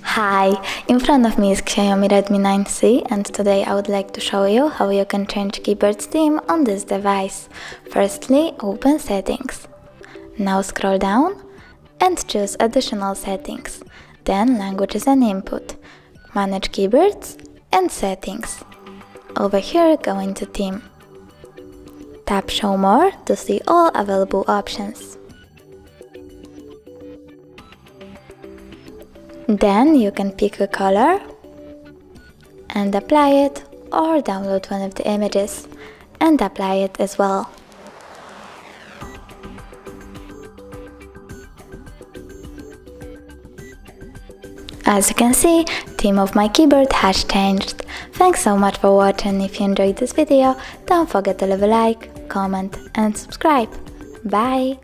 Hi, in front of me is Xiaomi Redmi 9C, and today I would like to show you how you can change keyboard theme on this device. Firstly, open Settings. Now scroll down and choose Additional Settings. Then Languages and Input, Manage Keyboards and Settings. Over here, go into Theme. Tap Show More to see all available options. Then you can pick a color and apply it, or download one of the images and apply it as well. As you can see, theme of my keyboard has changed. Thanks so much for watching. If you enjoyed this video, don't forget to leave a like, comment and subscribe. Bye!